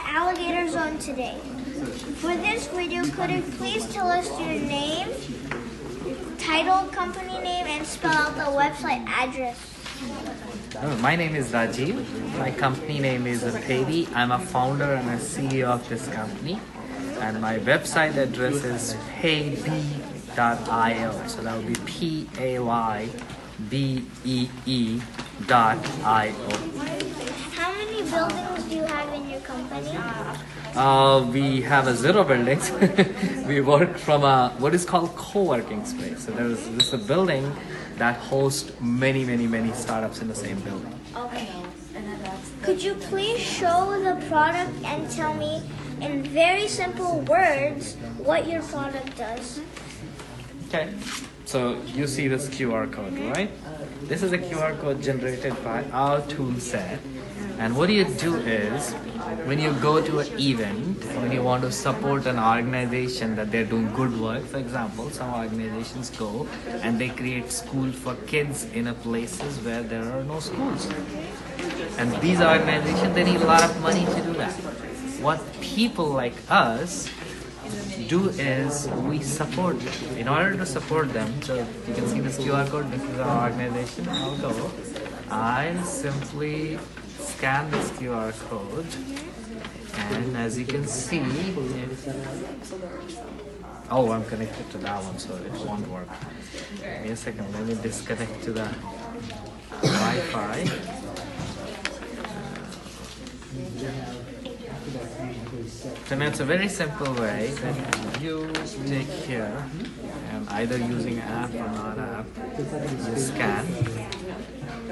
AlligatorZone today. For this video, could you please tell us your name, title, company name, and spell out the website address? My name is Rajeev. My company name is Paybee. I'm a founder and a CEO of this company. And my website address is paybee.io. So that would be paybee.io. How many buildings do you have in your company? We have a 0 buildings. We work from a what is called co-working space. So there's a building that hosts many startups in the same building. Okay. Could you please show the product and tell me in very simple words what your product does? Okay. So you see this QR code, right? This is a QR code generated by our tool set. And what you do is, when you go to an event, when you want to support an organization that they're doing good work, for example, some organizations go and they create school for kids in a places where there are no schools. And these organizations, they need a lot of money to do that. What people like us do is we support them. In order to support them, so you can see this QR code, this is our organization, I'll go. I'll simply scan this QR code, and as you can see, oh, I'm connected to that one, so it won't work. Give me a second, let me disconnect to the Wi-Fi. So now it's a very simple way that you take here, and either using app or not app, you scan, and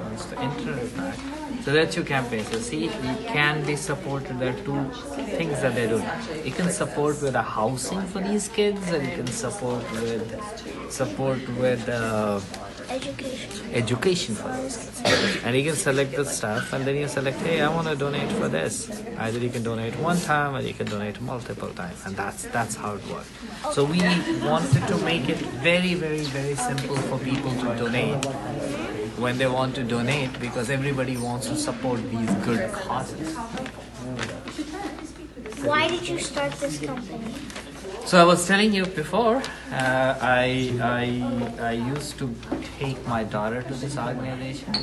once the internet back. So that's your campaign. So see, you can be supported. There are two things that they do. You can support with a housing for these kids, and you can support with education for those kids. And you can select the stuff, and then you select, hey, I want to donate for this. Either you can donate one time or you can donate multiple times, and that's how it works. So we wanted to make it very simple for people to donate when they want to donate, because everybody wants to support these good causes. Why did you start this company? So I was telling you before, I used to take my daughter to this organization,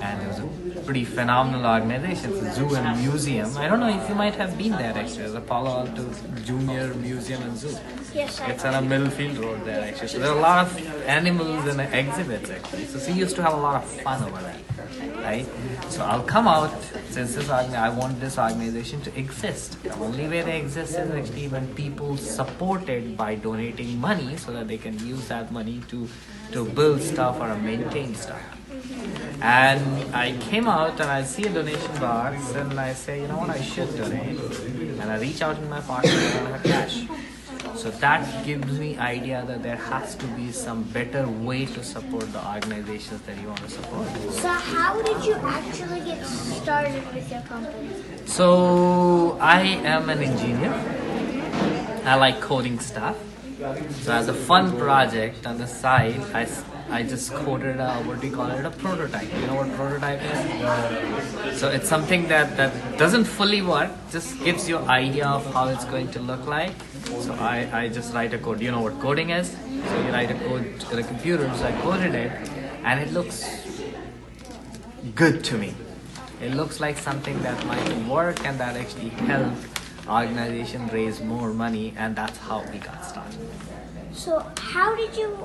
and it was a pretty phenomenal organization. It's a zoo and museum. I don't know if you might have been there actually. It's a Palo Alto Junior Museum and Zoo. Yes, it's on a Middlefield Road there actually. So there are a lot of animals and exhibits actually. So she used to have a lot of fun over there, right? So I'll come out, since I want this organization to exist. The only way they exist is actually when people support it by donating money, so that they can use that money to build stuff or maintain stuff. And I came out and I see a donation box and I say, you know what, I should donate. And I reach out in my pocket and I have cash. So that gives me idea that there has to be some better way to support the organizations that you want to support. So how did you actually get started with your company? So I am an engineer. I like coding stuff. So as a fun project on the side, I just coded a, what do you call it, a prototype. You know what prototype is? So it's something that doesn't fully work, just gives you an idea of how it's going to look like. So I just write a code. You know what coding is? So you write a code to the computer, so I coded it, and it looks good to me. It looks like something that might work and that actually help organization raise more money, and that's how we got started. So how did you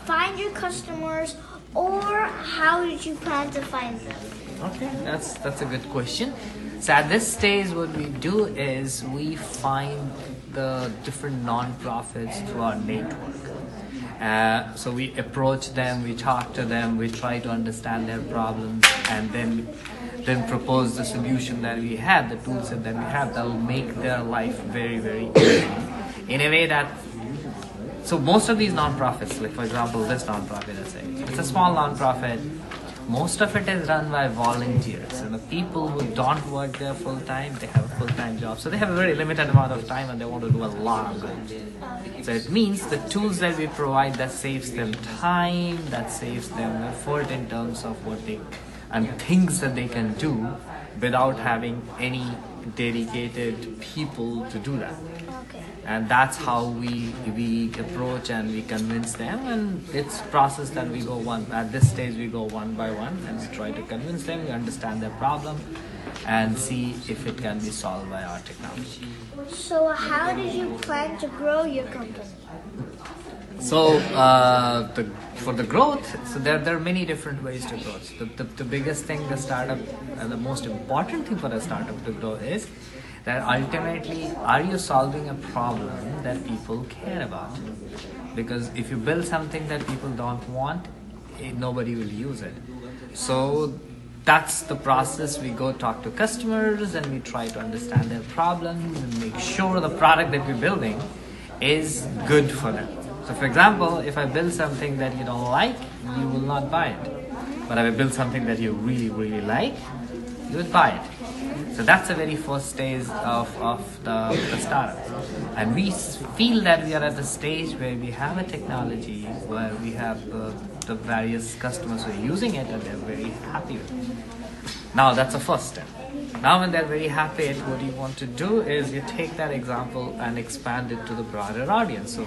find your customers, or how did you plan to find them? Okay, that's a good question. So at this stage, what we do is we find the different non-profits through our network. So we approach them, we talk to them, we try to understand their problems, and then propose the solution that we have, the toolset that we have that will make their life very easy. In a way that, so most of these non-profits, like for example this non-profit, let's say, it's a small non-profit. Most of it is run by volunteers, and the people who don't work there full time, they have a full-time job. So they have a very limited amount of time and they want to do a lot of good. So it means the tools that we provide, that saves them time, that saves them effort in terms of what they and things that they can do without having any dedicated people to do that. Okay. And that's how we approach and we convince them, and it's process that we go at this stage we go one by one, and we try to convince them, we understand their problem and see if it can be solved by our technology. So how did you plan to grow your company? So for the growth, so there are many different ways to grow. So the biggest thing the startup and the most important thing for a startup to grow is that ultimately, are you solving a problem that people care about? Because if you build something that people don't want, nobody will use it. So that's the process. We go talk to customers and we try to understand their problems and make sure the product that we're building is good for them. So for example, if I build something that you don't like, you will not buy it. But if I build something that you really, really like, you would buy it. So that's the very first stage of the startup. And we feel that we are at a stage where we have a technology where we have the various customers who are using it and they're very happy with it. Now that's the first step. Now when they're very happy, what you want to do is you take that example and expand it to the broader audience. So